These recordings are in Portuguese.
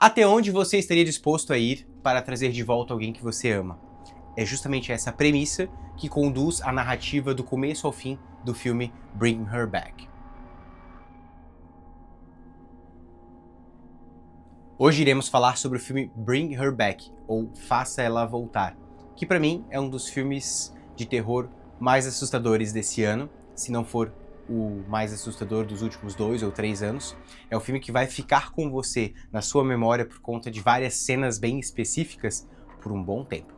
Até onde você estaria disposto a ir para trazer de volta alguém que você ama? É justamente essa premissa que conduz a narrativa do começo ao fim do filme Bring Her Back. Hoje iremos falar sobre o filme Bring Her Back, ou Faça Ela Voltar, que para mim é um dos filmes de terror mais assustadores desse ano, se não for o mais assustador dos últimos 2 ou 3 anos. É um filme que vai ficar com você na sua memória por conta de várias cenas bem específicas por um bom tempo.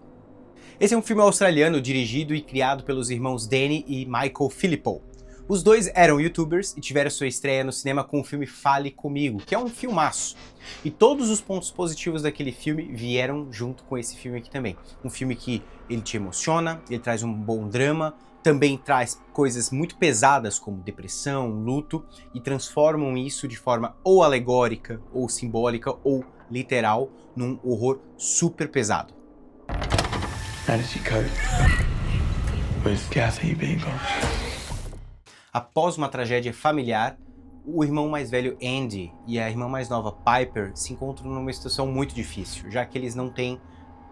Esse é um filme australiano dirigido e criado pelos irmãos Danny e Michael Philippou. Os dois eram youtubers e tiveram sua estreia no cinema com o filme Fale Comigo, que é um filmaço. E todos os pontos positivos daquele filme vieram junto com esse filme aqui também. Um filme que ele te emociona, ele traz um bom drama, também traz coisas muito pesadas como depressão, luto, e transformam isso de forma ou alegórica, ou simbólica, ou literal, num horror super pesado. How did you cope with Kathy being gone? Após uma tragédia familiar, o irmão mais velho Andy e a irmã mais nova Piper se encontram numa situação muito difícil, já que eles não têm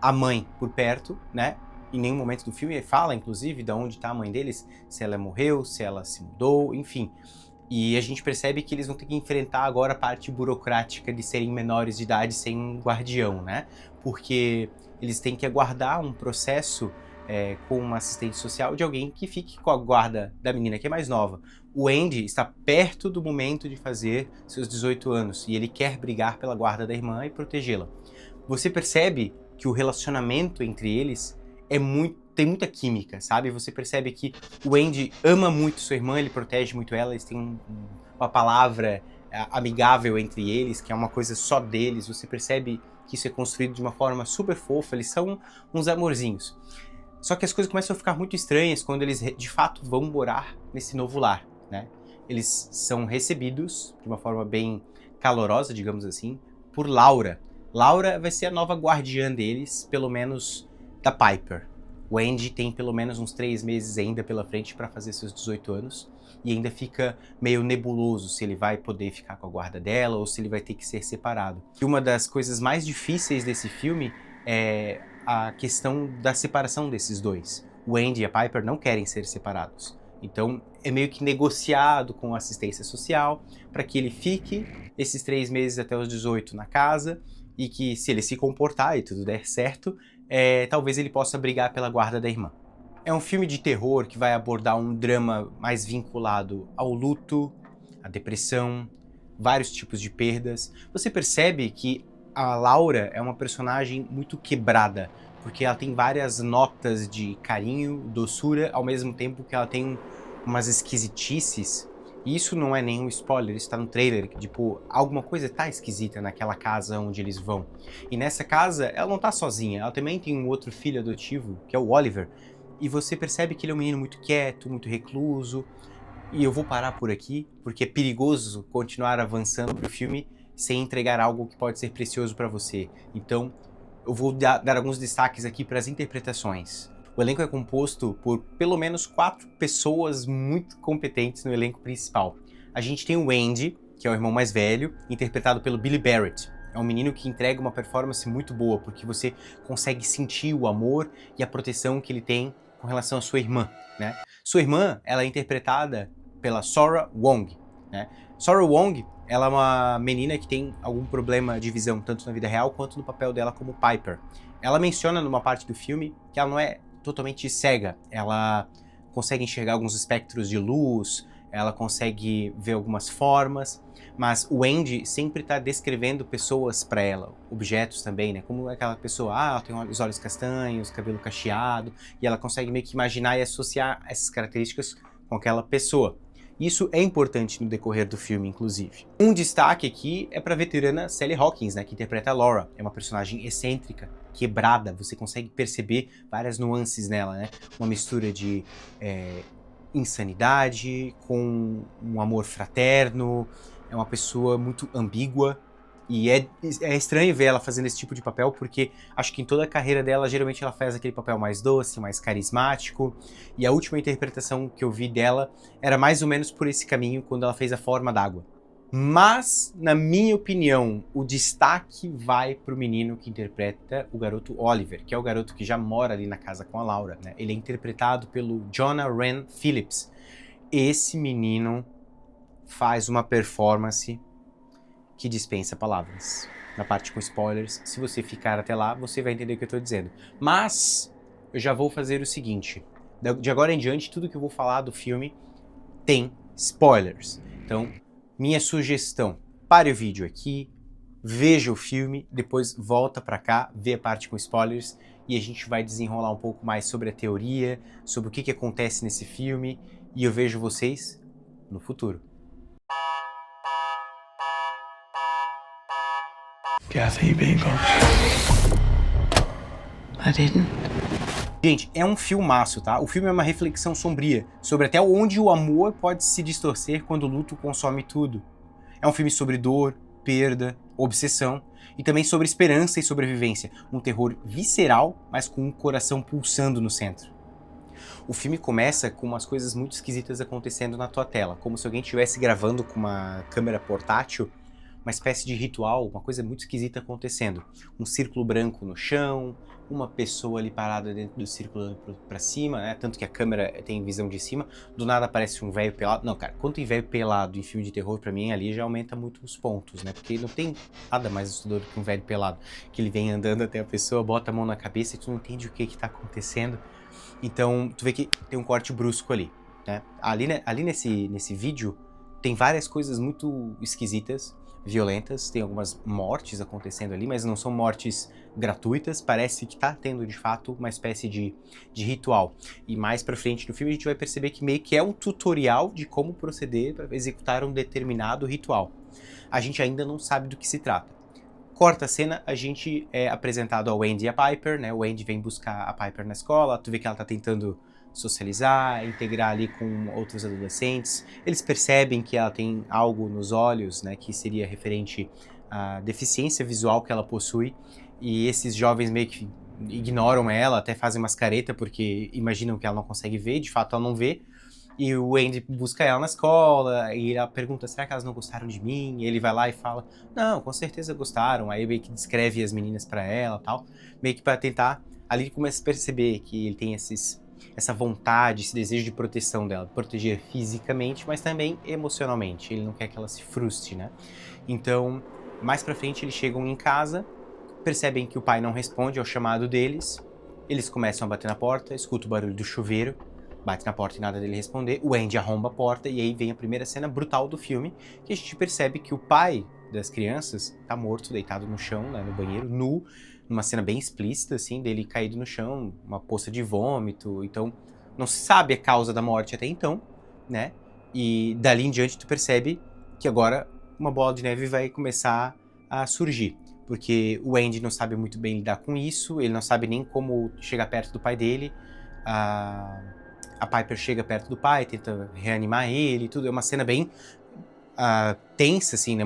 a mãe por perto, né? Em nenhum momento do filme fala, inclusive, de onde está a mãe deles, se ela morreu, se ela se mudou, enfim. E a gente percebe que eles vão ter que enfrentar agora a parte burocrática de serem menores de idade sem um guardião, né? Porque eles têm que aguardar um processo com uma assistente social de alguém que fique com a guarda da menina que é mais nova. O Andy está perto do momento de fazer seus 18 anos e ele quer brigar pela guarda da irmã e protegê-la. Você percebe que o relacionamento entre eles tem muita química, sabe? Você percebe que o Andy ama muito sua irmã, ele protege muito ela, eles têm uma palavra amigável entre eles, que é uma coisa só deles. Você percebe que isso é construído de uma forma super fofa, eles são uns amorzinhos. Só que as coisas começam a ficar muito estranhas quando eles de fato vão morar nesse novo lar, né? Eles são recebidos de uma forma bem calorosa, digamos assim, por Laura. Laura vai ser a nova guardiã deles, pelo menos da Piper. O Andy tem pelo menos uns 3 meses ainda pela frente para fazer seus 18 anos e ainda fica meio nebuloso se ele vai poder ficar com a guarda dela ou se ele vai ter que ser separado. E uma das coisas mais difíceis desse filme é a questão da separação desses dois. O Andy e a Piper não querem ser separados. Então é meio que negociado com a assistência social para que ele fique esses 3 meses até os 18 na casa e que, se ele se comportar e tudo der certo, talvez ele possa brigar pela guarda da irmã. É um filme de terror que vai abordar um drama mais vinculado ao luto, à depressão, vários tipos de perdas. Você percebe que a Laura é uma personagem muito quebrada, porque ela tem várias notas de carinho, doçura, ao mesmo tempo que ela tem umas esquisitices. E isso não é nenhum spoiler, isso tá no trailer, que tipo, alguma coisa tá esquisita naquela casa onde eles vão. E nessa casa, ela não tá sozinha, ela também tem um outro filho adotivo, que é o Oliver. E você percebe que ele é um menino muito quieto, muito recluso. E eu vou parar por aqui, porque é perigoso continuar avançando pro filme sem entregar algo que pode ser precioso para você. Então, eu vou dar alguns destaques aqui para as interpretações. O elenco é composto por pelo menos 4 pessoas muito competentes no elenco principal. A gente tem o Andy, que é o irmão mais velho, interpretado pelo Billy Barrett. É um menino que entrega uma performance muito boa, porque você consegue sentir o amor e a proteção que ele tem com relação à sua irmã, né? Sua irmã, ela é interpretada pela Sora Wong, né? Sora Wong, ela é uma menina que tem algum problema de visão, tanto na vida real quanto no papel dela como Piper. Ela menciona numa parte do filme que ela não é totalmente cega, ela consegue enxergar alguns espectros de luz, ela consegue ver algumas formas, mas o Andy sempre está descrevendo pessoas para ela, objetos também, né? Como aquela pessoa, ela tem os olhos castanhos, cabelo cacheado, e ela consegue meio que imaginar e associar essas características com aquela pessoa. Isso é importante no decorrer do filme, inclusive. Um destaque aqui é para a veterana Sally Hawkins, né, que interpreta a Laura. É uma personagem excêntrica, quebrada, você consegue perceber várias nuances nela, né? Uma mistura de insanidade com um amor fraterno, é uma pessoa muito ambígua. E é estranho ver ela fazendo esse tipo de papel, porque acho que em toda a carreira dela, geralmente ela faz aquele papel mais doce, mais carismático. E a última interpretação que eu vi dela era mais ou menos por esse caminho, quando ela fez A Forma d'Água. Mas, na minha opinião, o destaque vai pro menino que interpreta o garoto Oliver, que é o garoto que já mora ali na casa com a Laura, né? Ele é interpretado pelo Jonah Ren Phillips. Esse menino faz uma performance que dispensa palavras. Na parte com spoilers, se você ficar até lá, você vai entender o que eu tô dizendo. Mas, eu já vou fazer o seguinte. De agora em diante, tudo que eu vou falar do filme tem spoilers. Então, minha sugestão, pare o vídeo aqui, veja o filme, depois volta pra cá, vê a parte com spoilers e a gente vai desenrolar um pouco mais sobre a teoria, sobre o que acontece nesse filme e eu vejo vocês no futuro. Kathy, you've been gone. I didn't. Gente, é um filmaço, tá? O filme é uma reflexão sombria sobre até onde o amor pode se distorcer quando o luto consome tudo. É um filme sobre dor, perda, obsessão e também sobre esperança e sobrevivência. Um terror visceral, mas com um coração pulsando no centro. O filme começa com umas coisas muito esquisitas acontecendo na tua tela, como se alguém estivesse gravando com uma câmera portátil, uma espécie de ritual, uma coisa muito esquisita acontecendo. Um círculo branco no chão, uma pessoa ali parada dentro do círculo pra cima, né? Tanto que a câmera tem visão de cima, do nada aparece um velho pelado. Não, cara, quando tem velho pelado em filme de terror, pra mim, ali já aumenta muito os pontos, né? Porque não tem nada mais assustador do que um velho pelado, que ele vem andando até a pessoa, bota a mão na cabeça e tu não entende o que tá acontecendo. Então, tu vê que tem um corte brusco ali, né? Ali nesse vídeo, tem várias coisas muito esquisitas, violentas, tem algumas mortes acontecendo ali, mas não são mortes gratuitas, parece que tá tendo de fato uma espécie de ritual. E mais pra frente no filme a gente vai perceber que meio que é um tutorial de como proceder para executar um determinado ritual. A gente ainda não sabe do que se trata. Corta a cena, a gente é apresentado ao Andy e a Piper, né? O Andy vem buscar a Piper na escola, tu vê que ela tá tentando socializar, integrar ali com outros adolescentes. Eles percebem que ela tem algo nos olhos, né, que seria referente à deficiência visual que ela possui, e esses jovens meio que ignoram ela, até fazem umas caretas porque imaginam que ela não consegue ver, de fato ela não vê. E o Andy busca ela na escola, e ela pergunta, será que elas não gostaram de mim? E ele vai lá e fala, não, com certeza gostaram. Aí meio que descreve as meninas pra ela e tal, meio que pra tentar, ali ele começa a perceber que ele tem essa vontade, esse desejo de proteção dela, de proteger fisicamente, mas também emocionalmente. Ele não quer que ela se frustre, né? Então, mais pra frente eles chegam em casa, percebem que o pai não responde ao chamado deles, eles começam a bater na porta, escutam o barulho do chuveiro, bate na porta e nada dele responder, o Andy arromba a porta e aí vem a primeira cena brutal do filme, que a gente percebe que o pai das crianças tá morto, deitado no chão, né, no banheiro, nu, numa cena bem explícita, assim, dele caído no chão, uma poça de vômito, então não se sabe a causa da morte até então, né, e dali em diante tu percebe que agora uma bola de neve vai começar a surgir, porque o Andy não sabe muito bem lidar com isso, ele não sabe nem como chegar perto do pai dele, a Piper chega perto do pai, tenta reanimar ele e tudo, é uma cena bem tensa, assim, né,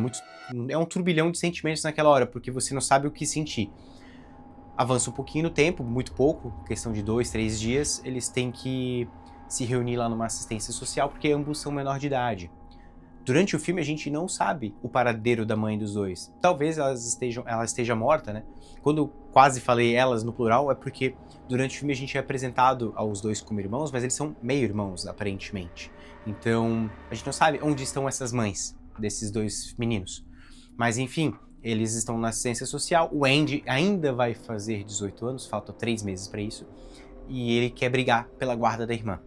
é um turbilhão de sentimentos naquela hora, porque você não sabe o que sentir. Avança um pouquinho no tempo, muito pouco, questão de 2, 3 dias, eles têm que se reunir lá numa assistência social, porque ambos são menor de idade. Durante o filme a gente não sabe o paradeiro da mãe dos dois. Talvez ela esteja morta, né? Quando eu quase falei elas no plural, é porque durante o filme a gente é apresentado aos dois como irmãos, mas eles são meio-irmãos, aparentemente. Então, a gente não sabe onde estão essas mães desses dois meninos. Mas enfim, eles estão na assistência social, o Andy ainda vai fazer 18 anos, faltam 3 meses para isso, e ele quer brigar pela guarda da irmã.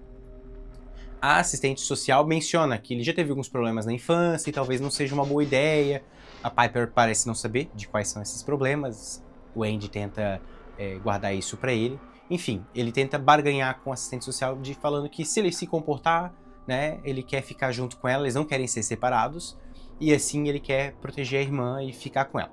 A assistente social menciona que ele já teve alguns problemas na infância e talvez não seja uma boa ideia. A Piper parece não saber de quais são esses problemas, o Andy tenta guardar isso para ele. Enfim, ele tenta barganhar com o assistente social falando que se ele se comportar, né, ele quer ficar junto com ela, eles não querem ser separados, e assim ele quer proteger a irmã e ficar com ela.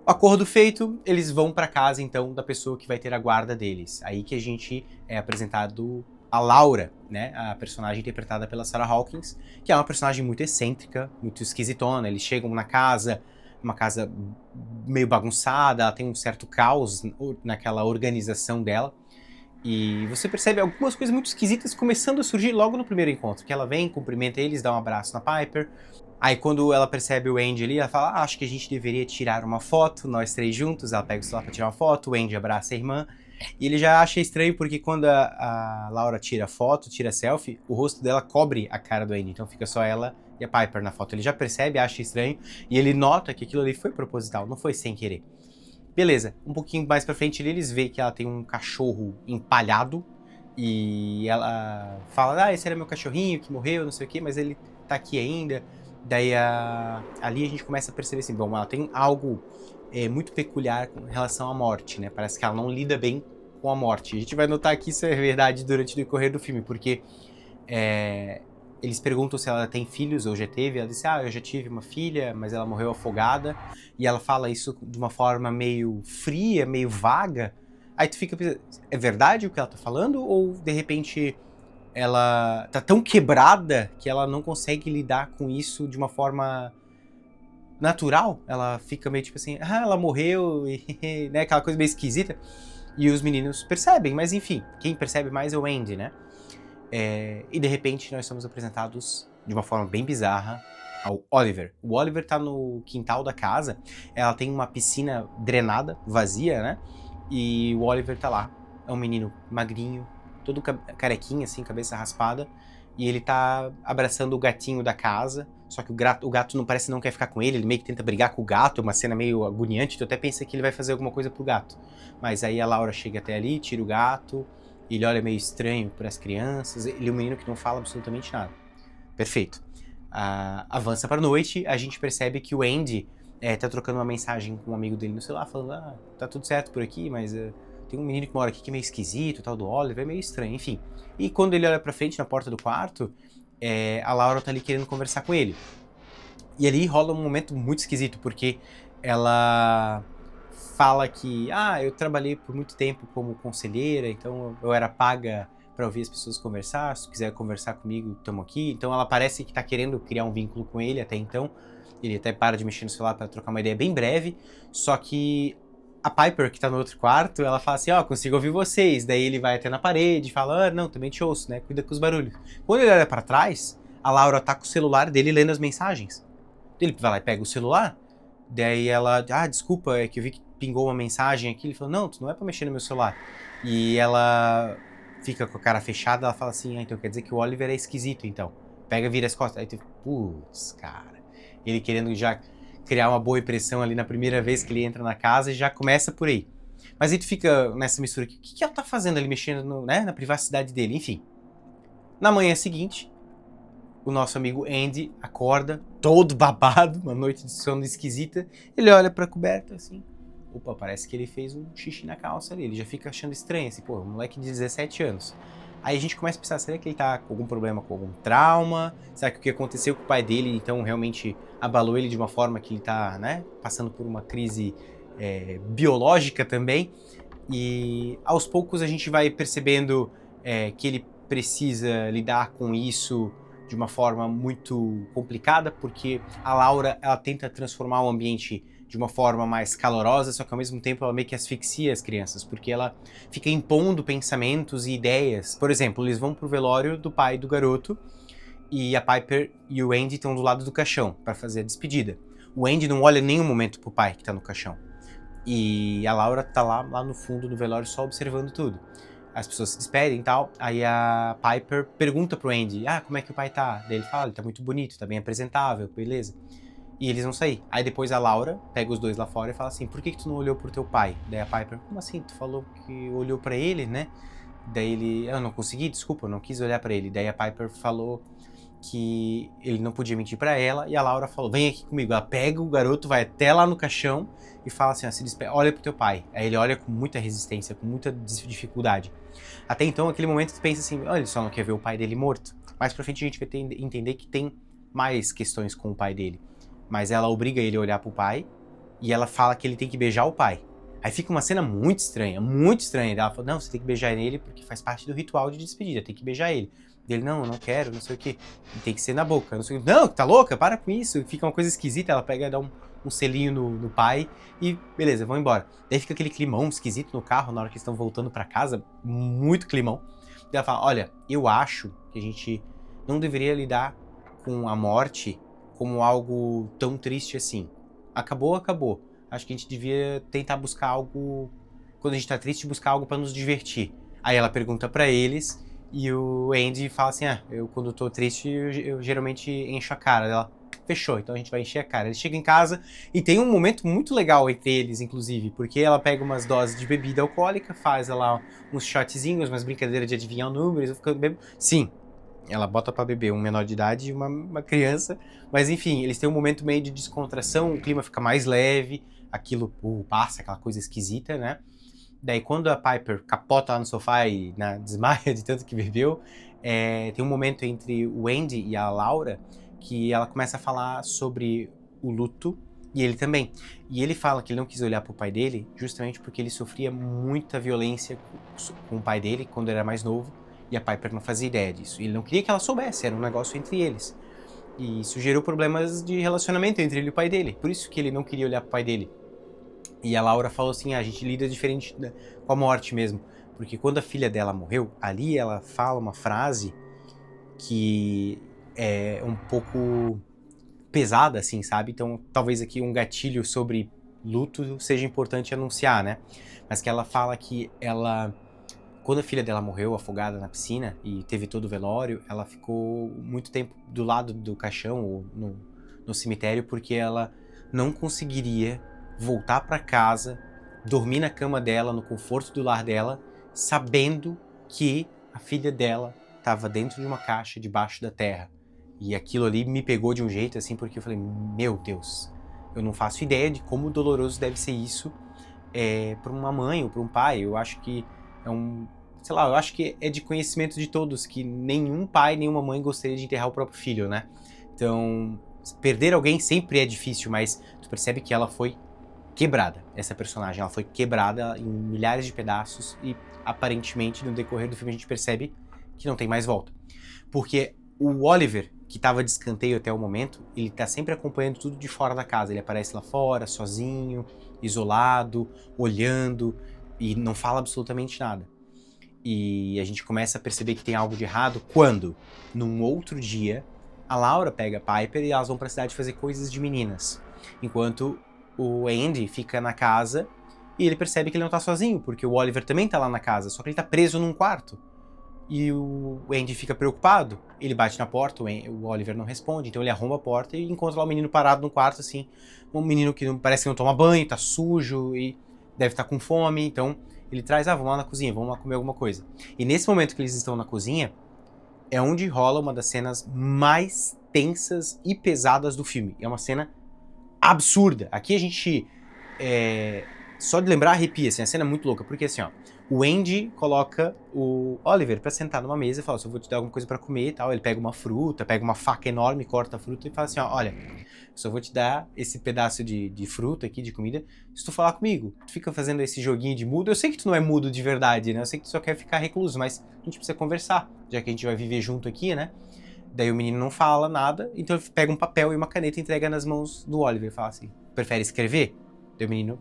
O acordo feito, eles vão para casa então da pessoa que vai ter a guarda deles. Aí que a gente é apresentado a Laura, né, a personagem interpretada pela Sarah Hawkins, que é uma personagem muito excêntrica, muito esquisitona. Eles chegam na casa, uma casa meio bagunçada, ela tem um certo caos naquela organização dela. E você percebe algumas coisas muito esquisitas começando a surgir logo no primeiro encontro, que ela vem, cumprimenta eles, dá um abraço na Piper. Aí quando ela percebe o Andy ali, ela fala, acho que a gente deveria tirar uma foto, nós três juntos. Ela pega o celular pra tirar uma foto, o Andy abraça a irmã. E ele já acha estranho porque quando a Laura tira foto, tira selfie, o rosto dela cobre a cara do Andy. Então fica só ela e a Piper na foto. Ele já percebe, acha estranho e ele nota que aquilo ali foi proposital, não foi sem querer. Beleza, um pouquinho mais pra frente eles veem que ela tem um cachorro empalhado e ela fala, esse era meu cachorrinho que morreu, não sei o que, mas ele tá aqui ainda. Daí ali a gente começa a perceber assim, bom, ela tem algo muito peculiar com relação à morte, né? Parece que ela não lida bem com a morte. A gente vai notar que isso é verdade durante o decorrer do filme, porque eles perguntam se ela tem filhos ou já teve. Ela disse, eu já tive uma filha, mas ela morreu afogada. E ela fala isso de uma forma meio fria, meio vaga. Aí tu fica pensando, é verdade o que ela tá falando? Ou, de repente, ela tá tão quebrada que ela não consegue lidar com isso de uma forma natural? Ela fica meio tipo assim, ela morreu, e, né, aquela coisa meio esquisita. E os meninos percebem, mas enfim, quem percebe mais é o Andy, né? E de repente nós somos apresentados de uma forma bem bizarra ao Oliver. O Oliver tá no quintal da casa, ela tem uma piscina drenada, vazia, né? E o Oliver tá lá, é um menino magrinho, todo carequinha assim, cabeça raspada, e ele tá abraçando o gatinho da casa, só que o gato não parece não quer ficar com ele meio que tenta brigar com o gato, uma cena meio agoniante, tu até pensa que ele vai fazer alguma coisa pro gato. Mas aí a Laura chega até ali, tira o gato, ele olha meio estranho para as crianças, ele é um menino que não fala absolutamente nada. Perfeito. Avança para a noite, a gente percebe que o Andy tá trocando uma mensagem com um amigo dele no celular, falando, tá tudo certo por aqui, mas tem um menino que mora aqui que é meio esquisito, tal do Oliver, é meio estranho, enfim. E quando ele olha pra frente, na porta do quarto, a Laura tá ali querendo conversar com ele. E ali rola um momento muito esquisito, porque ela fala que, eu trabalhei por muito tempo como conselheira, então eu era paga pra ouvir as pessoas conversar, se tu quiser conversar comigo, tamo aqui. Então ela parece que tá querendo criar um vínculo com ele até então. Ele até para de mexer no celular pra trocar uma ideia bem breve, só que a Piper, que tá no outro quarto, ela fala assim, consigo ouvir vocês. Daí ele vai até na parede e fala, não, também te ouço, né, cuida com os barulhos. Quando ele olha pra trás, a Laura tá com o celular dele lendo as mensagens. Ele vai lá e pega o celular, daí ela, desculpa, é que eu vi que pingou uma mensagem aqui. Ele falou, não, tu não é pra mexer no meu celular. E ela fica com a cara fechada, ela fala assim, então quer dizer que o Oliver é esquisito, então. Pega, vira as costas. Aí tu, putz, cara. Ele querendo já criar uma boa impressão ali na primeira vez que ele entra na casa e já começa por aí. Mas aí tu fica nessa mistura aqui, o que ela tá fazendo ali, mexendo na privacidade dele, enfim. Na manhã seguinte, o nosso amigo Andy acorda, todo babado, uma noite de sono esquisita. Ele olha pra coberta assim, opa, parece que ele fez um xixi na calça ali. Ele já fica achando estranho, assim, um moleque de 17 anos. Aí a gente começa a pensar, será que ele tá com algum problema, com algum trauma? Será que o que aconteceu com o pai dele, então, realmente abalou ele de uma forma que ele tá, né, passando por uma crise biológica também? E aos poucos a gente vai percebendo que ele precisa lidar com isso de uma forma muito complicada, porque a Laura, ela tenta transformar o ambiente de uma forma mais calorosa, só que ao mesmo tempo ela meio que asfixia as crianças, porque ela fica impondo pensamentos e ideias. Por exemplo, eles vão pro velório do pai do garoto e a Piper e o Andy estão do lado do caixão para fazer a despedida. O Andy não olha em nenhum momento pro pai que tá no caixão. E a Laura tá lá no fundo do velório só observando tudo. As pessoas se despedem e tal, aí a Piper pergunta pro Andy, como é que o pai tá? Daí ele fala, ele tá muito bonito, tá bem apresentável, beleza. E eles vão sair. Aí depois a Laura pega os dois lá fora e fala assim, por que tu não olhou pro teu pai? Daí a Piper, como assim? Tu falou que olhou pra ele, né? Daí ele, eu não consegui, desculpa, eu não quis olhar pra ele. Daí a Piper falou que ele não podia mentir pra ela, e a Laura falou, vem aqui comigo. Ela pega o garoto, vai até lá no caixão e fala assim, se despede, olha pro teu pai. Aí ele olha com muita resistência, com muita dificuldade. Até então, naquele momento, tu pensa assim, ele só não quer ver o pai dele morto. Mais pra frente a gente vai entender que tem mais questões com o pai dele. Mas ela obriga ele a olhar pro pai e ela fala que ele tem que beijar o pai. Aí fica uma cena muito estranha, muito estranha. Ela fala, não, você tem que beijar nele porque faz parte do ritual de despedida, tem que beijar ele. Ele, não, eu não quero, não sei o que. Tem que ser na boca, não sei o que. Não, tá louca? Para com isso. Fica uma coisa esquisita, ela pega e dá um selinho no pai e beleza, vão embora. Daí fica aquele climão esquisito no carro na hora que eles estão voltando pra casa, muito climão. Daí ela fala, olha, eu acho que a gente não deveria lidar com a morte como algo tão triste assim. Acabou, acabou. Acho que a gente devia tentar buscar algo, quando a gente tá triste, buscar algo pra nos divertir. Aí ela pergunta pra eles, e o Andy fala assim, eu quando tô triste, eu geralmente encho a cara. Ela, fechou, então a gente vai encher a cara. Eles chegam em casa, e tem um momento muito legal entre eles, inclusive, porque ela pega umas doses de bebida alcoólica, faz lá uns shotzinhos, umas brincadeiras de adivinhar números, ficando bebendo. Sim, ela bota pra beber um menor de idade e uma criança, mas enfim, eles têm um momento meio de descontração, o clima fica mais leve, aquilo passa, aquela coisa esquisita, né? Daí quando a Piper capota lá no sofá e desmaia de tanto que bebeu, tem um momento entre o Andy e a Laura que ela começa a falar sobre o luto, e ele também. E ele fala que ele não quis olhar pro pai dele justamente porque ele sofria muita violência com o pai dele quando era mais novo, e a Piper não fazia ideia disso. Ele não queria que ela soubesse, era um negócio entre eles. E isso gerou problemas de relacionamento entre ele e o pai dele. Por isso que ele não queria olhar pro pai dele. E a Laura falou assim, a gente lida diferente com a morte mesmo. Porque quando a filha dela morreu, ali ela fala uma frase que é um pouco pesada, assim, sabe? Então talvez aqui um gatilho sobre luto seja importante anunciar, né? Mas que ela fala que ela... Quando a filha dela morreu afogada na piscina e teve todo o velório, ela ficou muito tempo do lado do caixão ou no cemitério porque ela não conseguiria voltar para casa, dormir na cama dela, no conforto do lar dela, sabendo que a filha dela estava dentro de uma caixa debaixo da terra. E aquilo ali me pegou de um jeito assim, porque eu falei, meu Deus, eu não faço ideia de como doloroso deve ser isso para uma mãe ou para um pai. Eu acho que sei lá, eu acho que é de conhecimento de todos que nenhum pai, nenhuma mãe gostaria de enterrar o próprio filho, né? Então, perder alguém sempre é difícil, mas tu percebe que ela foi quebrada, essa personagem. Ela foi quebrada em milhares de pedaços e, aparentemente, no decorrer do filme a gente percebe que não tem mais volta. Porque o Oliver, que estava de escanteio até o momento, ele tá sempre acompanhando tudo de fora da casa. Ele aparece lá fora, sozinho, isolado, olhando e não fala absolutamente nada. E a gente começa a perceber que tem algo de errado quando, num outro dia, a Laura pega a Piper e elas vão pra cidade fazer coisas de meninas. Enquanto o Andy fica na casa e ele percebe que ele não tá sozinho, porque o Oliver também tá lá na casa, só que ele tá preso num quarto. E o Andy fica preocupado, ele bate na porta, o Oliver não responde, então ele arromba a porta e encontra lá o menino parado no quarto, assim, um menino que parece que não toma banho, tá sujo e deve estar com fome, então ele traz, vamos lá na cozinha, vamos lá comer alguma coisa. E nesse momento que eles estão na cozinha, é onde rola uma das cenas mais tensas e pesadas do filme. É uma cena absurda. Aqui a gente, só de lembrar arrepia, assim, a cena é muito louca, porque assim, ó, o Andy coloca o Oliver pra sentar numa mesa e fala, só vou te dar alguma coisa pra comer e tal. Ele pega uma fruta, pega uma faca enorme, corta a fruta e fala assim, ó, olha, só vou te dar esse pedaço de fruta aqui, de comida, se tu falar comigo. Tu fica fazendo esse joguinho de mudo. Eu sei que tu não é mudo de verdade, né? Eu sei que tu só quer ficar recluso, mas a gente precisa conversar, já que a gente vai viver junto aqui, né? Daí o menino não fala nada, então ele pega um papel e uma caneta e entrega nas mãos do Oliver e fala assim, prefere escrever? Daí o menino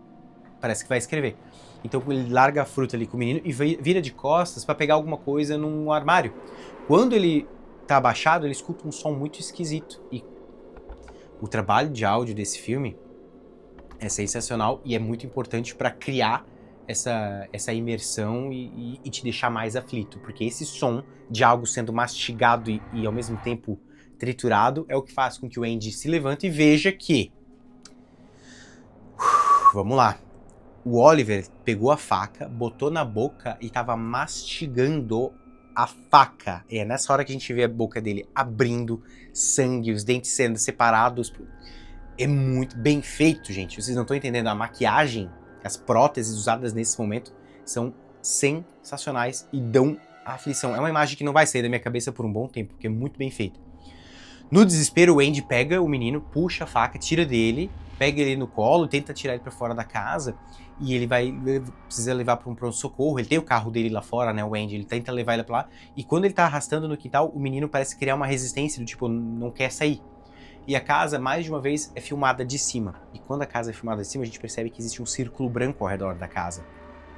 parece que vai escrever. Então ele larga a fruta ali com o menino e vira de costas pra pegar alguma coisa num armário. Quando ele tá abaixado, ele escuta um som muito esquisito. E o trabalho de áudio desse filme é sensacional e é muito importante pra criar essa imersão e te deixar mais aflito. Porque esse som de algo sendo mastigado e ao mesmo tempo triturado é o que faz com que o Andy se levante e veja que... Vamos lá. O Oliver pegou a faca, botou na boca e tava mastigando a faca. É nessa hora que a gente vê a boca dele abrindo, sangue, os dentes sendo separados. É muito bem feito, gente. Vocês não estão entendendo. A maquiagem, as próteses usadas nesse momento são sensacionais e dão aflição. É uma imagem que não vai sair da minha cabeça por um bom tempo, porque é muito bem feita. No desespero, o Andy pega o menino, puxa a faca, tira dele, pega ele no colo, tenta tirar ele pra fora da casa e ele precisa levar pra um pronto-socorro. Ele tem o carro dele lá fora, né, o Andy, ele tenta levar ele pra lá e quando ele tá arrastando no quintal, o menino parece criar uma resistência, do tipo, não quer sair. E a casa, mais de uma vez, é filmada de cima. E quando a casa é filmada de cima, a gente percebe que existe um círculo branco ao redor da casa.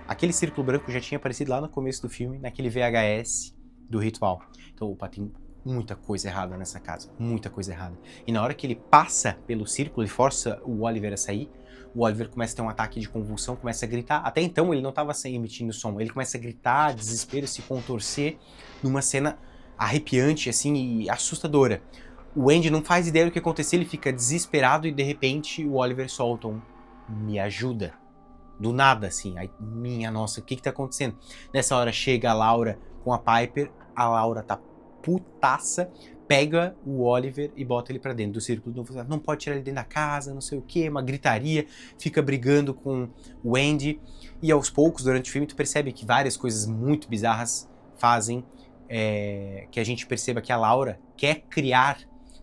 Aquele círculo branco já tinha aparecido lá no começo do filme, naquele VHS do ritual. Então, opa, tem muita coisa errada nessa casa, muita coisa errada. E na hora que ele passa pelo círculo, ele força o Oliver a sair, o Oliver começa a ter um ataque de convulsão, começa a gritar. Até então ele não estava emitindo som, ele começa a gritar, desespero, se contorcer, numa cena arrepiante assim e assustadora. O Andy não faz ideia do que aconteceu, ele fica desesperado e de repente o Oliver solta um "me ajuda". Do nada, assim. Aí, minha nossa, o que tá acontecendo? Nessa hora chega a Laura com a Piper, a Laura tá putaça, pega o Oliver e bota ele pra dentro do círculo. Não pode tirar ele dentro da casa, não sei o que, uma gritaria, fica brigando com o Andy. E aos poucos, durante o filme, tu percebe que várias coisas muito bizarras fazem que a gente perceba que a Laura quer criar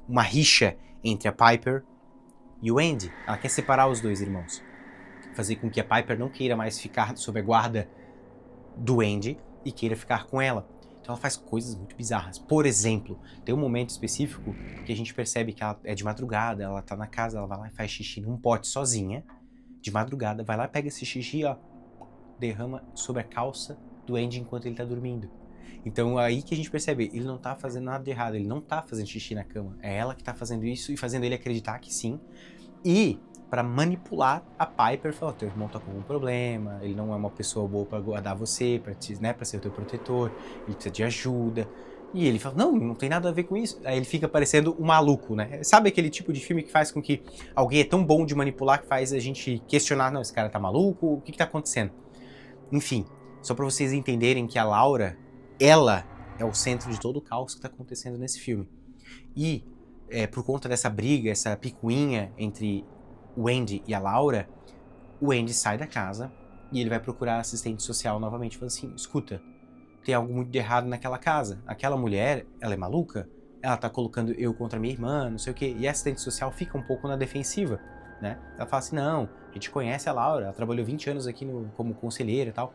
uma rixa entre a Piper e o Andy. Ela quer separar os dois irmãos. Fazer com que a Piper não queira mais ficar sob a guarda do Andy e queira ficar com ela. Então ela faz coisas muito bizarras. Por exemplo, tem um momento específico que a gente percebe que ela é de madrugada, ela tá na casa, ela vai lá e faz xixi num pote sozinha, de madrugada, vai lá, pega esse xixi, ó, derrama sobre a calça do Andy enquanto ele tá dormindo. Então aí que a gente percebe, ele não tá fazendo nada de errado, ele não tá fazendo xixi na cama, é ela que tá fazendo isso e fazendo ele acreditar que sim. E para manipular a Piper, falar, teu irmão tá com algum problema, ele não é uma pessoa boa para guardar você, para ser o teu protetor, ele precisa de ajuda. E ele fala, não tem nada a ver com isso. Aí ele fica parecendo um maluco, né? Sabe aquele tipo de filme que faz com que alguém é tão bom de manipular que faz a gente questionar, não, esse cara tá maluco, o que tá acontecendo? Enfim, só para vocês entenderem que a Laura, ela é o centro de todo o caos que tá acontecendo nesse filme. E por conta dessa briga, essa picuinha entre o Andy e a Laura, o Andy sai da casa e ele vai procurar assistente social novamente, falando assim, escuta, tem algo muito de errado naquela casa, aquela mulher, ela é maluca, ela tá colocando eu contra minha irmã, não sei o quê, e a assistente social fica um pouco na defensiva, né? Ela fala assim, não, a gente conhece a Laura, ela trabalhou 20 anos aqui como conselheira e tal.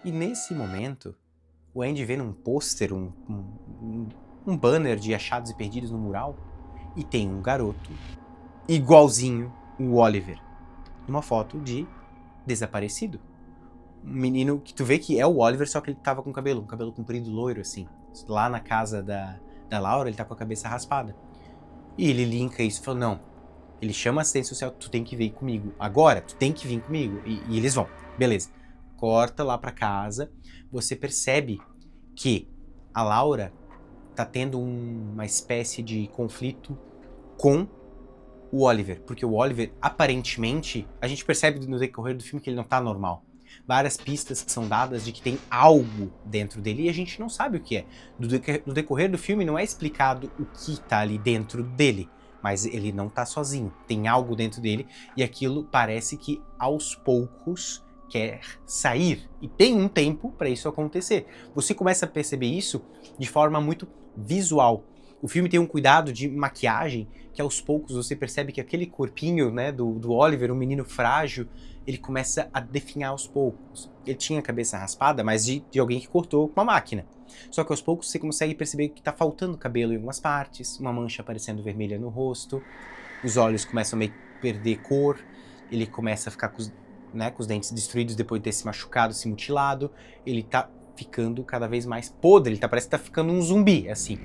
E nesse momento, o Andy vê num pôster, um banner de achados e perdidos no mural, e tem um garoto igualzinho o Oliver, numa foto de desaparecido. Um menino que tu vê que é o Oliver, só que ele tava com um cabelo comprido loiro, assim. Lá na casa da Laura, ele tá com a cabeça raspada. E ele linka isso e fala, não, ele chama a assistência social, tu tem que vir comigo. Agora, tu tem que vir comigo. E eles vão. Beleza. Corta lá pra casa, você percebe que a Laura tá tendo uma espécie de conflito com o Oliver, porque o Oliver, aparentemente, a gente percebe no decorrer do filme que ele não tá normal. Várias pistas que são dadas de que tem algo dentro dele e a gente não sabe o que é. No decorrer do filme não é explicado o que tá ali dentro dele, mas ele não tá sozinho, tem algo dentro dele e aquilo parece que aos poucos quer sair. E tem um tempo para isso acontecer. Você começa a perceber isso de forma muito visual. O filme tem um cuidado de maquiagem que aos poucos você percebe que aquele corpinho, né, do Oliver, um menino frágil, ele começa a definhar aos poucos. Ele tinha a cabeça raspada, mas de alguém que cortou com uma máquina. Só que aos poucos você consegue perceber que tá faltando cabelo em algumas partes, uma mancha aparecendo vermelha no rosto, os olhos começam a meio que perder cor, ele começa a ficar com os dentes destruídos depois de ter se machucado, se mutilado, ele tá ficando cada vez mais podre, ele parece que tá ficando um zumbi, assim.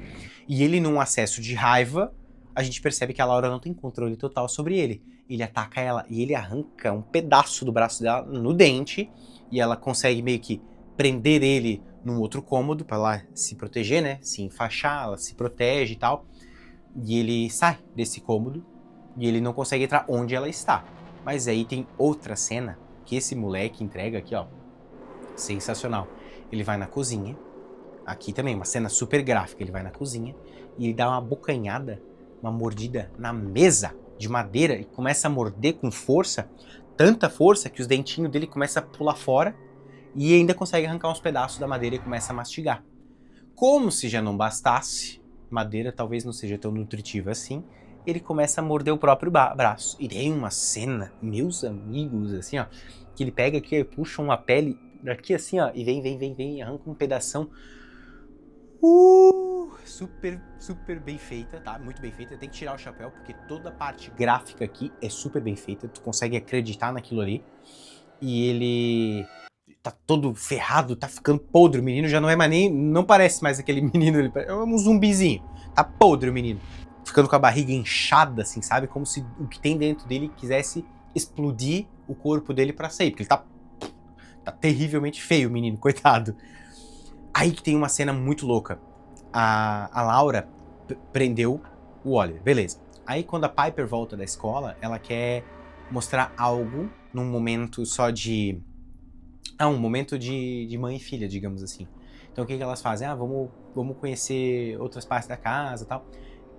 E ele, num acesso de raiva, a gente percebe que a Laura não tem controle total sobre ele. Ele ataca ela e ele arranca um pedaço do braço dela no dente e ela consegue meio que prender ele num outro cômodo pra lá se proteger, né? Se enfaixar, ela se protege e tal. E ele sai desse cômodo e ele não consegue entrar onde ela está. Mas aí tem outra cena que esse moleque entrega aqui, ó. Sensacional. Ele vai na cozinha. Aqui também, uma cena super gráfica. Ele vai na cozinha e ele dá uma bocanhada, uma mordida na mesa de madeira e começa a morder com força, tanta força que os dentinhos dele começam a pular fora e ainda consegue arrancar uns pedaços da madeira e começa a mastigar. Como se já não bastasse, madeira talvez não seja tão nutritiva assim, ele começa a morder o próprio braço. E tem uma cena, meus amigos, assim, ó, que ele pega aqui e puxa uma pele daqui assim, ó, e vem, e arranca um pedação. Super bem feita, tá? Muito bem feita. Tem que tirar o chapéu, porque toda a parte gráfica aqui é super bem feita. Tu consegue acreditar naquilo ali. E ele tá todo ferrado, tá ficando podre, o menino já não é mais nem, não parece mais aquele menino, ele é um zumbizinho, tá podre o menino, ficando com a barriga inchada, assim, sabe, como se o que tem dentro dele quisesse explodir o corpo dele pra sair, porque ele tá terrivelmente feio o menino, coitado. Aí que tem uma cena muito louca, a Laura prendeu o Oliver, beleza. Aí quando a Piper volta da escola, ela quer mostrar algo num momento só de... um momento de mãe e filha, digamos assim. Então o que elas fazem? Vamos conhecer outras partes da casa e tal.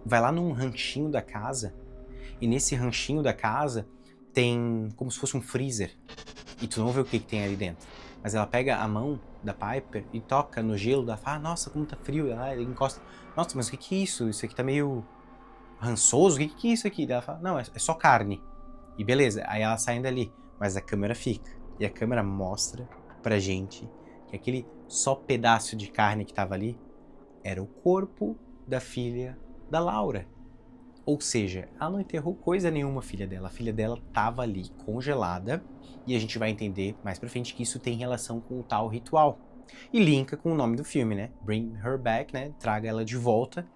Vai lá num ranchinho da casa, e nesse ranchinho da casa tem como se fosse um freezer. E tu não vê o que tem ali dentro. Mas ela pega a mão da Piper e toca no gelo, ela fala, nossa, como tá frio. Ela encosta, nossa, mas o que é isso? Isso aqui tá meio rançoso? O que é isso aqui? Ela fala, não, é só carne. E beleza, aí ela sai dali, mas a câmera fica. E a câmera mostra pra gente que aquele só pedaço de carne que tava ali era o corpo da filha da Laura. Ou seja, ela não enterrou coisa nenhuma, a filha dela tava ali congelada, e a gente vai entender mais pra frente que isso tem relação com o tal ritual. E linka com o nome do filme, né? Bring Her Back, né? Traga ela de volta.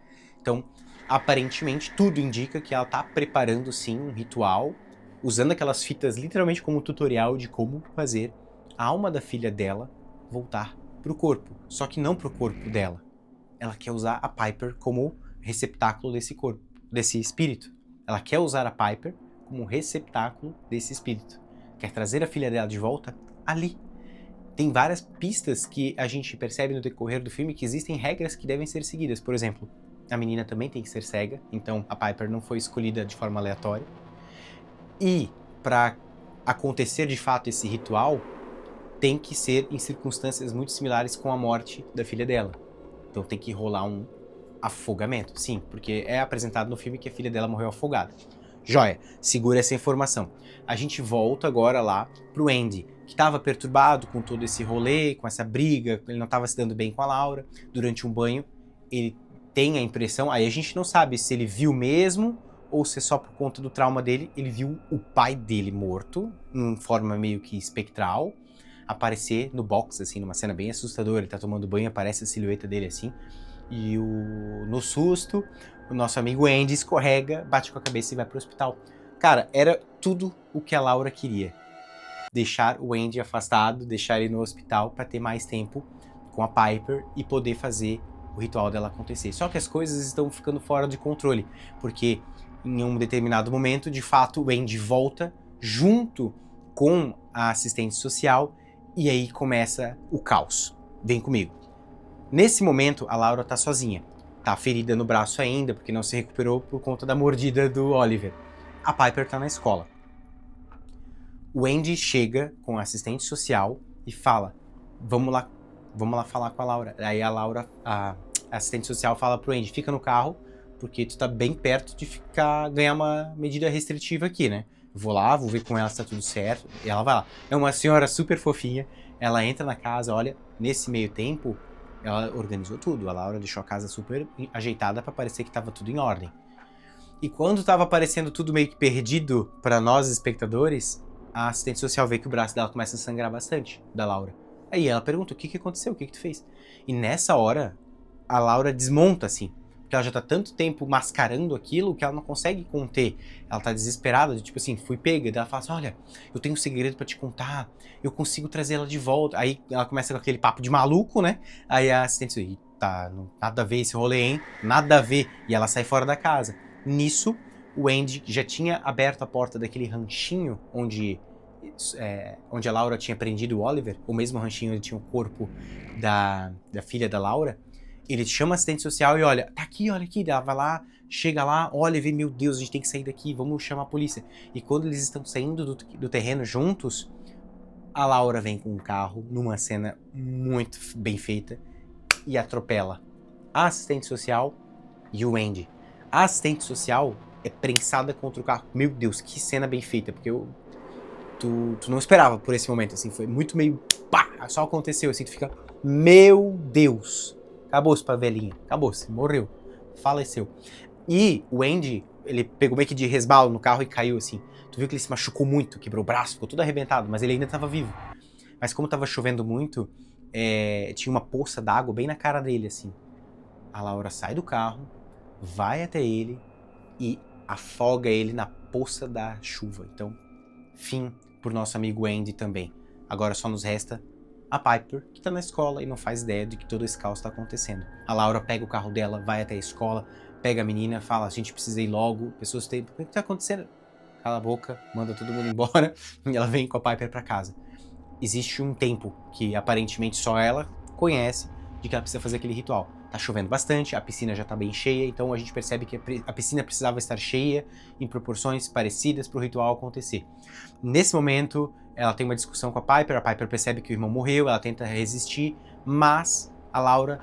Então, aparentemente, tudo indica que ela tá preparando, sim, um ritual, usando aquelas fitas literalmente como tutorial de como fazer a alma da filha dela voltar pro corpo. Só que não pro corpo dela. Ela quer usar a Piper como receptáculo desse corpo, desse espírito. Ela quer usar a Piper como receptáculo desse espírito. Quer trazer a filha dela de volta ali. Tem várias pistas que a gente percebe no decorrer do filme que existem regras que devem ser seguidas. Por exemplo, a menina também tem que ser cega, então a Piper não foi escolhida de forma aleatória. E para acontecer de fato esse ritual, tem que ser em circunstâncias muito similares com a morte da filha dela. Então tem que rolar um afogamento, sim, porque é apresentado no filme que a filha dela morreu afogada. Joia, segura essa informação. A gente volta agora lá pro Andy, que estava perturbado com todo esse rolê, com essa briga, ele não estava se dando bem com a Laura. Durante um banho, ele tem a impressão, aí a gente não sabe se ele viu mesmo ou se é só por conta do trauma dele, ele viu o pai dele morto, em forma meio que espectral, aparecer no box, assim, numa cena bem assustadora. Ele tá tomando banho, aparece a silhueta dele assim, e no susto, o nosso amigo Andy escorrega, bate com a cabeça e vai pro hospital. Cara, era tudo o que a Laura queria. Deixar o Andy afastado, deixar ele no hospital para ter mais tempo com a Piper e poder fazer o ritual dela acontecer. Só que as coisas estão ficando fora de controle, porque em um determinado momento, de fato, o Andy volta junto com a assistente social e aí começa o caos. Vem comigo. Nesse momento, a Laura tá sozinha. Tá ferida no braço ainda, porque não se recuperou por conta da mordida do Oliver. A Piper tá na escola. O Andy chega com a assistente social e fala, vamos lá falar com a Laura. Aí a assistente social fala pro Andy, fica no carro, porque tu tá bem perto de ganhar uma medida restritiva aqui, né? Vou lá, vou ver com ela se tá tudo certo. E ela vai lá. É uma senhora super fofinha. Ela entra na casa, olha, nesse meio tempo, ela organizou tudo. A Laura deixou a casa super ajeitada pra parecer que tava tudo em ordem. E quando tava parecendo tudo meio que perdido pra nós, espectadores, a assistente social vê que o braço dela começa a sangrar bastante, da Laura. Aí ela pergunta, o que aconteceu? O que tu fez? E nessa hora, a Laura desmonta, assim. Porque ela já tá tanto tempo mascarando aquilo que ela não consegue conter. Ela tá desesperada, tipo assim, fui pega. Daí ela fala assim, olha, eu tenho um segredo pra te contar, eu consigo trazer ela de volta. Aí ela começa com aquele papo de maluco, né? Aí a assistente diz, eita, nada a ver esse rolê, hein? Nada a ver. E ela sai fora da casa. Nisso, o Andy já tinha aberto a porta daquele ranchinho onde a Laura tinha prendido o Oliver, o mesmo ranchinho onde tinha o corpo da filha da Laura. Ele chama a assistente social e olha, tá aqui, olha aqui. Ela vai lá, chega lá, olha e vê, meu Deus, a gente tem que sair daqui, vamos chamar a polícia. E quando eles estão saindo do terreno juntos, a Laura vem com um carro, numa cena muito bem feita, e atropela a assistente social e o Andy. A assistente social é prensada contra o carro. Meu Deus, que cena bem feita, porque tu não esperava por esse momento, assim, foi muito meio, pá, só aconteceu, assim, tu fica, meu Deus, acabou-se pra velhinha, acabou-se, morreu, faleceu. E o Andy, ele pegou meio que de resbalo no carro e caiu, assim, tu viu que ele se machucou muito, quebrou o braço, ficou todo arrebentado, mas ele ainda tava vivo. mas como tava chovendo muito, tinha uma poça d'água bem na cara dele, assim. A Laura sai do carro, vai até ele e afoga ele na poça da chuva. Então, fim pro nosso amigo Andy também. Agora só nos resta a Piper, que tá na escola e não faz ideia de que todo esse caos tá acontecendo. A Laura pega o carro dela, vai até a escola, pega a menina, fala, a gente precisa ir logo, pessoas têm... O que tá acontecendo? Cala a boca, manda todo mundo embora e ela vem com a Piper pra casa. Existe um tempo que aparentemente só ela conhece de que ela precisa fazer aquele ritual. Tá chovendo bastante, a piscina já tá bem cheia, então a gente percebe que a piscina precisava estar cheia em proporções parecidas para o ritual acontecer. Nesse momento, ela tem uma discussão com a Piper percebe que o irmão morreu, ela tenta resistir, mas a Laura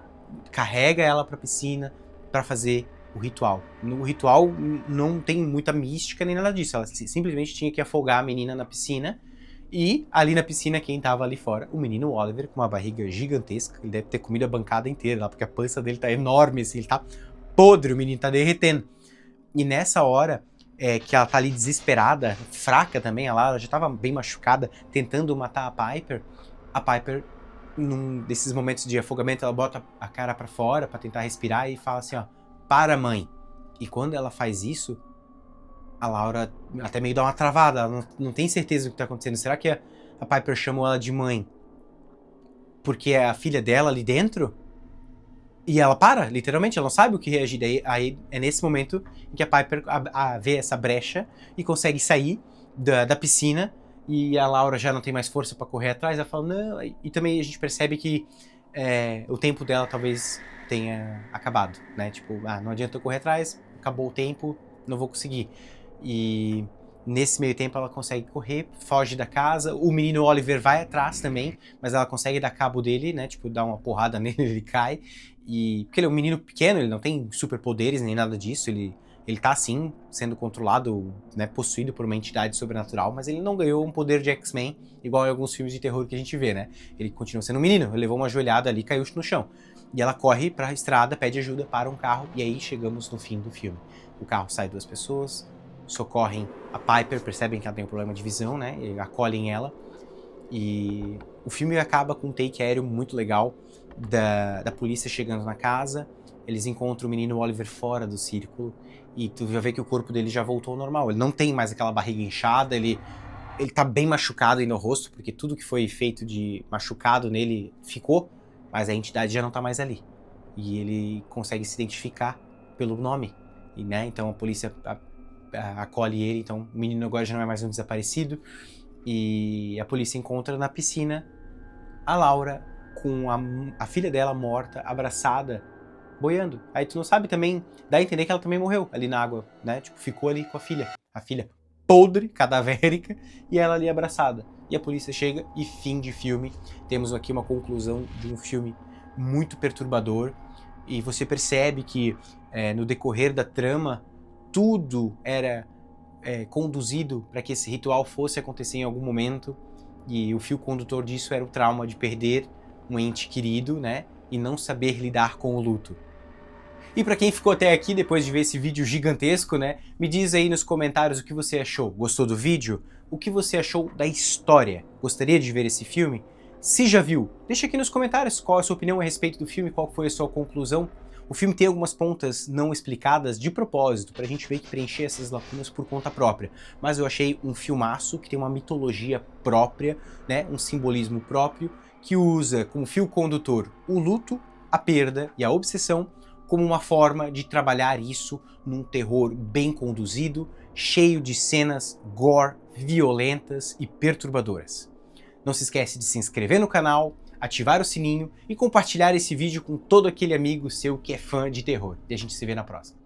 carrega ela pra piscina para fazer o ritual. No ritual não tem muita mística nem nada disso, ela simplesmente tinha que afogar a menina na piscina. E ali na piscina, quem tava ali fora? O menino Oliver, com uma barriga gigantesca. Ele deve ter comido a bancada inteira lá, porque a pança dele tá enorme, assim, ele tá podre, o menino tá derretendo. E nessa hora, que ela tá ali desesperada, fraca também, ela já tava bem machucada, tentando matar a Piper, num desses momentos de afogamento, ela bota a cara pra fora pra tentar respirar e fala assim, ó, para, mãe. E quando ela faz isso, a Laura até meio dá uma travada, ela não tem certeza do que tá acontecendo. Será que a Piper chamou ela de mãe porque é a filha dela ali dentro? E ela para, literalmente, ela não sabe o que reagir. Daí, aí é nesse momento em que a Piper vê essa brecha e consegue sair da piscina, e a Laura já não tem mais força pra correr atrás, ela fala, não, e também a gente percebe que o tempo dela talvez tenha acabado, né? Tipo, não adianta eu correr atrás, acabou o tempo, não vou conseguir. E nesse meio tempo ela consegue correr, foge da casa, o menino Oliver vai atrás também, mas ela consegue dar cabo dele, né, tipo, dar uma porrada nele, ele cai, e porque ele é um menino pequeno, ele não tem superpoderes nem nada disso, ele tá sim, sendo controlado, né, possuído por uma entidade sobrenatural, mas ele não ganhou um poder de X-Men, igual em alguns filmes de terror que a gente vê, né, ele continua sendo um menino, ele levou uma joelhada ali e caiu no chão, e ela corre pra estrada, pede ajuda para um carro, e aí chegamos no fim do filme. O carro sai 2 pessoas, socorrem a Piper, percebem que ela tem um problema de visão, né, e acolhem ela, e o filme acaba com um take aéreo muito legal da polícia chegando na casa, eles encontram o menino Oliver fora do círculo, e tu já vê que o corpo dele já voltou ao normal, ele não tem mais aquela barriga inchada, ele tá bem machucado aí no rosto, porque tudo que foi feito de machucado nele ficou, mas a entidade já não tá mais ali, e ele consegue se identificar pelo nome, e, né, então a polícia acolhe ele, então o menino agora já não é mais um desaparecido, e a polícia encontra na piscina a Laura com a filha dela morta, abraçada, boiando. Aí tu não sabe também, dá a entender que ela também morreu ali na água, né, tipo, ficou ali com a filha podre, cadavérica, e ela ali abraçada. E a polícia chega e fim de filme. Temos aqui uma conclusão de um filme muito perturbador, e você percebe que no decorrer da trama, tudo era conduzido para que esse ritual fosse acontecer em algum momento, e o fio condutor disso era o trauma de perder um ente querido, né, e não saber lidar com o luto. E para quem ficou até aqui depois de ver esse vídeo gigantesco, né, me diz aí nos comentários o que você achou. Gostou do vídeo? O que você achou da história? Gostaria de ver esse filme? Se já viu, deixa aqui nos comentários qual é a sua opinião a respeito do filme, qual foi a sua conclusão. O filme tem algumas pontas não explicadas de propósito, pra gente ver que preencher essas lacunas por conta própria. Mas eu achei um filmaço que tem uma mitologia própria, né, um simbolismo próprio, que usa como fio condutor o luto, a perda e a obsessão, como uma forma de trabalhar isso num terror bem conduzido, cheio de cenas gore, violentas e perturbadoras. Não se esquece de se inscrever no canal, ativar o sininho e compartilhar esse vídeo com todo aquele amigo seu que é fã de terror. E a gente se vê na próxima.